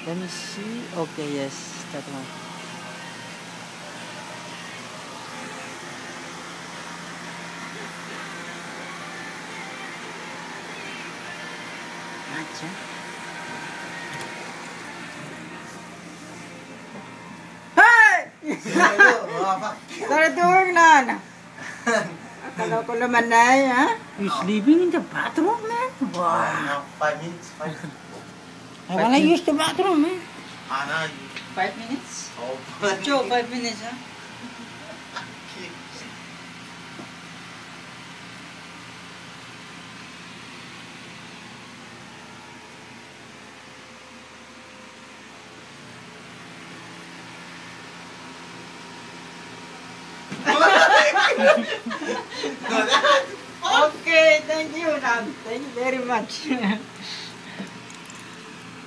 Let me see. Okay, yes, that one. Gotcha. Sorry to work na. Akala ko naman na ha? You're sleeping in the bathroom, man? Wow. 5 minutes. I wanna use the bathroom, man. Anna, 5 minutes? oh, Joe, 5 minutes ha? Okay, thank you, Ram. Thank you very much.